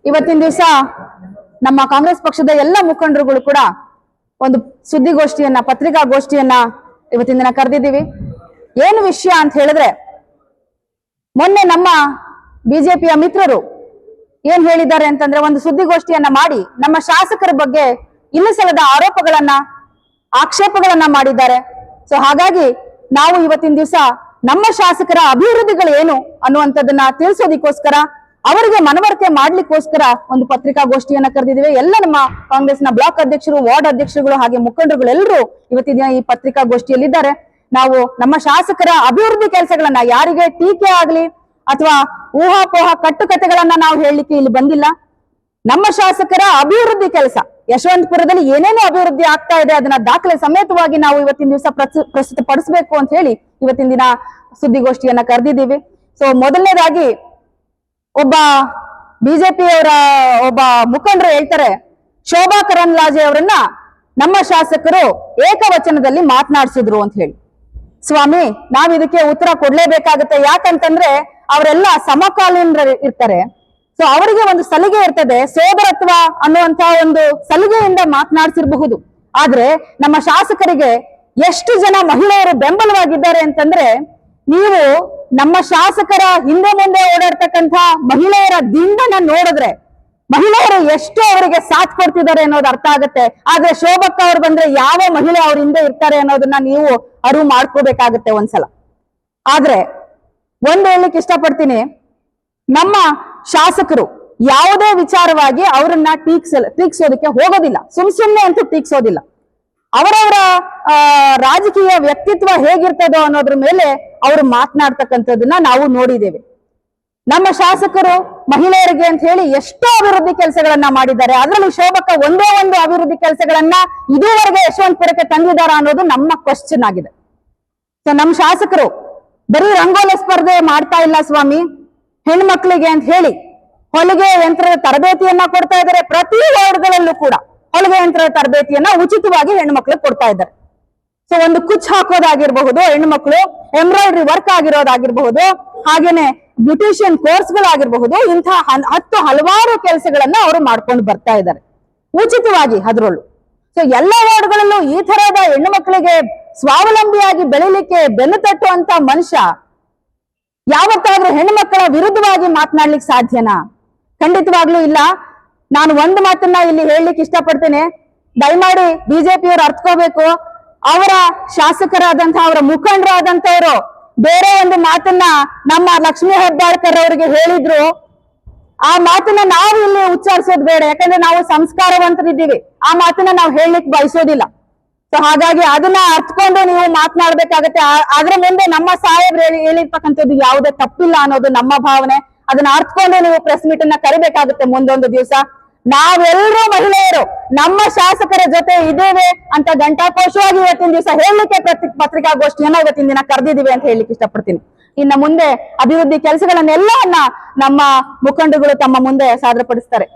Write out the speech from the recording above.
ಇವತ್ತಿನ ದಿವಸ ನಮ್ಮ ಕಾಂಗ್ರೆಸ್ ಪಕ್ಷದ ಎಲ್ಲ ಮುಖಂಡರುಗಳು ಕೂಡ ಒಂದು ಸುದ್ದಿಗೋಷ್ಠಿಯನ್ನ ಪತ್ರಿಕಾಗೋಷ್ಠಿಯನ್ನ ಇವತ್ತಿನ ದಿನ ಕರೆದಿದ್ದೀವಿ. ಏನು ವಿಷಯ ಅಂತ ಹೇಳಿದ್ರೆ, ಮೊನ್ನೆ ನಮ್ಮ ಬಿಜೆಪಿಯ ಮಿತ್ರರು ಏನ್ ಹೇಳಿದ್ದಾರೆ ಅಂತಂದ್ರೆ, ಒಂದು ಸುದ್ದಿಗೋಷ್ಠಿಯನ್ನ ಮಾಡಿ ನಮ್ಮ ಶಾಸಕರ ಬಗ್ಗೆ ಇಲ್ಲಸಲ್ಲದ ಆರೋಪಗಳನ್ನ ಆಕ್ಷೇಪಗಳನ್ನ ಮಾಡಿದ್ದಾರೆ. ಸೊ ಹಾಗಾಗಿ ನಾವು ಇವತ್ತಿನ ದಿವಸ ನಮ್ಮ ಶಾಸಕರ ಅಭಿವೃದ್ಧಿಗಳು ಏನು ಅನ್ನುವಂಥದ್ದನ್ನ ತಿಳಿಸೋದಿಕ್ಕೋಸ್ಕರ, ಅವರಿಗೆ ಮನವರಿಕೆ ಮಾಡ್ಲಿಕ್ಕೋಸ್ಕರ ಒಂದು ಪತ್ರಿಕಾಗೋಷ್ಠಿಯನ್ನ ಕರೆದಿದ್ದೇವೆ. ಎಲ್ಲ ನಮ್ಮ ಕಾಂಗ್ರೆಸ್ನ ಬ್ಲಾಕ್ ಅಧ್ಯಕ್ಷರು, ವಾರ್ಡ್ ಅಧ್ಯಕ್ಷರುಗಳು ಹಾಗೆ ಮುಖಂಡರುಗಳು ಎಲ್ಲರೂ ಇವತ್ತಿನ ಈ ಪತ್ರಿಕಾಗೋಷ್ಠಿಯಲ್ಲಿದ್ದಾರೆ. ನಾವು ನಮ್ಮ ಶಾಸಕರ ಅಭಿವೃದ್ಧಿ ಕೆಲಸಗಳನ್ನ, ಯಾರಿಗೆ ಟೀಕೆ ಆಗ್ಲಿ ಅಥವಾ ಊಹಾಪೋಹ ಕಟ್ಟುಕತೆಗಳನ್ನ ನಾವು ಹೇಳಲಿಕ್ಕೆ ಇಲ್ಲಿ ಬಂದಿಲ್ಲ. ನಮ್ಮ ಶಾಸಕರ ಅಭಿವೃದ್ಧಿ ಕೆಲಸ, ಯಶವಂತಪುರದಲ್ಲಿ ಏನೇನು ಅಭಿವೃದ್ಧಿ ಆಗ್ತಾ ಇದೆ ಅದನ್ನ ದಾಖಲೆ ಸಮೇತವಾಗಿ ನಾವು ಇವತ್ತಿನ ದಿವಸ ಪ್ರಸ್ತುತಪಡಿಸಬೇಕು ಅಂತ ಹೇಳಿ ಇವತ್ತಿನ ದಿನ ಸುದ್ದಿಗೋಷ್ಠಿಯನ್ನ ಕರೆದಿದ್ದೀವಿ. ಸೊ ಮೊದಲನೇದಾಗಿ ಒಬ್ಬ ಬಿಜೆಪಿಯವರ ಒಬ್ಬ ಮುಖಂಡರು ಹೇಳ್ತಾರೆ, ಶೋಭಾ ಕರಂದ್ಲಾಜೆ ಅವರನ್ನ ನಮ್ಮ ಶಾಸಕರು ಏಕವಚನದಲ್ಲಿ ಮಾತನಾಡಿಸಿದ್ರು ಅಂತ ಹೇಳಿ. ಸ್ವಾಮಿ, ನಾವ್ ಇದಕ್ಕೆ ಉತ್ತರ ಕೊಡ್ಲೇಬೇಕಾಗತ್ತೆ. ಯಾಕಂತಂದ್ರೆ ಅವರೆಲ್ಲ ಸಮಕಾಲೀನರು ಇರ್ತಾರೆ. ಸೊ ಅವರಿಗೆ ಒಂದು ಸಲಿಗೆ ಇರ್ತದೆ, ಸೋದರತ್ವ ಅನ್ನುವಂತ ಒಂದು ಸಲಿಗೆಯಿಂದ ಮಾತನಾಡಿಸಿರಬಹುದು. ಆದ್ರೆ ನಮ್ಮ ಶಾಸಕರಿಗೆ ಎಷ್ಟು ಜನ ಮಹಿಳೆಯರು ಬೆಂಬಲವಾಗಿದ್ದಾರೆ ಅಂತಂದ್ರೆ, ನೀವು ನಮ್ಮ ಶಾಸಕರ ಹಿಂದೆ ಮುಂದೆ ಓಡಾಡ್ತಕ್ಕಂಥ ಮಹಿಳೆಯರ ದಿಂಡನ್ನ ನೋಡಿದ್ರೆ ಮಹಿಳೆಯರು ಎಷ್ಟು ಅವರಿಗೆ ಸಾಥ್ ಕೊಡ್ತಿದ್ದಾರೆ ಅನ್ನೋದು ಅರ್ಥ ಆಗುತ್ತೆ. ಆದ್ರೆ ಶೋಭಕ್ಕ ಅವ್ರು ಬಂದ್ರೆ ಯಾವ ಮಹಿಳೆ ಅವ್ರ ಹಿಂದೆ ಇರ್ತಾರೆ ಅನ್ನೋದನ್ನ ನೀವು ಅರಿವು ಮಾಡ್ಕೋಬೇಕಾಗತ್ತೆ ಒಂದ್ಸಲ. ಆದ್ರೆ ಒಂದ್ ಹೇಳಲಿಕ್ಕೆ ಇಷ್ಟಪಡ್ತೀನಿ, ನಮ್ಮ ಶಾಸಕರು ಯಾವುದೇ ವಿಚಾರವಾಗಿ ಅವರನ್ನ ಟೀಕ್ಸೋದಕ್ಕೆ ಹೋಗೋದಿಲ್ಲ. ಸುಮ್ನೆ ಅಂತೂ ಟೀಕ್ಸೋದಿಲ್ಲ. ಅವರವರ ರಾಜಕೀಯ ವ್ಯಕ್ತಿತ್ವ ಹೇಗಿರ್ತದೋ ಅನ್ನೋದ್ರ ಮೇಲೆ ಅವರು ಮಾತನಾಡ್ತಕ್ಕಂಥದ್ದನ್ನ ನಾವು ನೋಡಿದ್ದೇವೆ. ನಮ್ಮ ಶಾಸಕರು ಮಹಿಳೆಯರಿಗೆ ಅಂತ ಹೇಳಿ ಎಷ್ಟೋ ಅಭಿವೃದ್ಧಿ ಕೆಲಸಗಳನ್ನ ಮಾಡಿದ್ದಾರೆ. ಅದರಲ್ಲೂ ಶೋಭಕ್ಕ ಒಂದೇ ಒಂದು ಅಭಿವೃದ್ಧಿ ಕೆಲಸಗಳನ್ನ ಇದುವರೆಗೆ ಯಶವಂತಪುರಕ್ಕೆ ತಂದಿದ್ದಾರ ಅನ್ನೋದು ನಮ್ಮ ಕ್ವಶನ್ ಆಗಿದೆ. ಸೊ ನಮ್ಮ ಶಾಸಕರು ಬರೀ ರಂಗೋಲಿ ಸ್ಪರ್ಧೆ ಮಾಡ್ತಾ ಇಲ್ಲ ಸ್ವಾಮಿ, ಹೆಣ್ಮಕ್ಳಿಗೆ ಅಂತ ಹೇಳಿ ಹೊಲಿಗೆ ಯಂತ್ರದ ತರಬೇತಿಯನ್ನ ಕೊಡ್ತಾ ಇದ್ದಾರೆ. ಪ್ರತಿ ವಾರ್ಡ್ಗಳಲ್ಲೂ ಕೂಡ ಹೊಲಿಗೆ ಯಂತ್ರದ ತರಬೇತಿಯನ್ನ ಉಚಿತವಾಗಿ ಹೆಣ್ಮಕ್ಳಿಗೆ ಕೊಡ್ತಾ ಇದ್ದಾರೆ. ಸೊ ಒಂದು ಕುಚ್ ಹಾಕೋದಾಗಿರ್ಬಹುದು, ಹೆಣ್ಮಕ್ಳು ಎಂಬ್ರಾಯ್ಡ್ರಿ ವರ್ಕ್ ಆಗಿರೋದಾಗಿರ್ಬಹುದು, ಹಾಗೇನೆ ಬ್ಯೂಟಿಷಿಯನ್ ಕೋರ್ಸ್ಗಳಾಗಿರ್ಬಹುದು, ಇಂತಹ ಹಲವಾರು ಕೆಲಸಗಳನ್ನ ಅವರು ಮಾಡ್ಕೊಂಡು ಬರ್ತಾ ಇದ್ದಾರೆ ಉಚಿತವಾಗಿ ಅದರಲ್ಲೂ. ಸೊ ಎಲ್ಲ ವಾರ್ಡ್ಗಳಲ್ಲೂ ಈ ತರಹದ ಹೆಣ್ಣು ಮಕ್ಕಳಿಗೆ ಸ್ವಾವಲಂಬಿಯಾಗಿ ಬೆಳಿಲಿಕ್ಕೆ ಬೆನ್ನು ತಟ್ಟುವಂತ ಮನುಷ್ಯ ಯಾವತ್ತಾದ್ರೂ ಹೆಣ್ಮಕ್ಕಳ ವಿರುದ್ಧವಾಗಿ ಮಾತನಾಡ್ಲಿಕ್ಕೆ ಸಾಧ್ಯನಾ? ಖಂಡಿತವಾಗ್ಲೂ ಇಲ್ಲ. ನಾನು ಒಂದು ಮಾತನ್ನ ಇಲ್ಲಿ ಹೇಳಲಿಕ್ಕೆ ಇಷ್ಟಪಡ್ತೇನೆ. ದಯಮಾಡಿ ಬಿಜೆಪಿಯವರು ಅರ್ಥಕೋಬೇಕು. ಅವರ ಶಾಸಕರಾದಂತಹ, ಅವರ ಮುಖಂಡರಾದಂತವ್ರು ಬೇರೆ ಒಂದು ಮಾತನ್ನ ನಮ್ಮ ಲಕ್ಷ್ಮೀ ಹೆಬ್ಬಾಳ್ಕರ್ ಅವರಿಗೆ ಹೇಳಿದ್ರು. ಆ ಮಾತನ್ನ ನಾವು ಇಲ್ಲಿ ಉಚ್ಚಾರಿಸೋದು ಬೇಡ, ಯಾಕಂದ್ರೆ ನಾವು ಸಂಸ್ಕಾರವಂತರಿದ್ದೀವಿ. ಆ ಮಾತನ್ನ ನಾವು ಹೇಳಲಿಕ್ಕೆ ಬಯಸೋದಿಲ್ಲ. ಸೊ ಹಾಗಾಗಿ ಅದನ್ನ ಅರ್ಥಕೊಂಡು ನೀವು ಮಾತನಾಡ್ಬೇಕಾಗತ್ತೆ. ಅದ್ರ ಮುಂದೆ ನಮ್ಮ ಸಾಹೇಬ್ರು ಹೇಳಿರ್ತಕ್ಕಂಥದ್ದು ಯಾವುದೇ ತಪ್ಪಿಲ್ಲ ಅನ್ನೋದು ನಮ್ಮ ಭಾವನೆ. ಅದನ್ನ ಅರ್ಥಕೊಂಡು ನೀವು ಪ್ರೆಸ್ ಮೀಟ್ ಅನ್ನ ಕರಿಬೇಕಾಗುತ್ತೆ ಮುಂದೊಂದು ದಿವಸ. ನಾವೆಲ್ಲರೂ ಮಹಿಳೆಯರು ನಮ್ಮ ಶಾಸಕರ ಜೊತೆ ಇದ್ದೇವೆ ಅಂತ ಘಂಟಾಘೋಷವಾಗಿ ಇವತ್ತಿನ ದಿವಸ ಹೇಳಲಿಕ್ಕೆ ಪತ್ರಿಕಾಗೋಷ್ಠಿಯನ್ನ ಇವತ್ತಿನ ದಿನ ಕರೆದಿದ್ದೀವಿ ಅಂತ ಹೇಳಲಿಕ್ಕೆ ಇಷ್ಟಪಡ್ತೀನಿ. ಇನ್ನು ಮುಂದೆ ಅಭಿವೃದ್ಧಿ ಕೆಲಸಗಳನ್ನೆಲ್ಲವನ್ನ ನಮ್ಮ ಮುಖಂಡರುಗಳು ತಮ್ಮ ಮುಂದೆ ಸಾದರಪಡಿಸ್ತಾರೆ.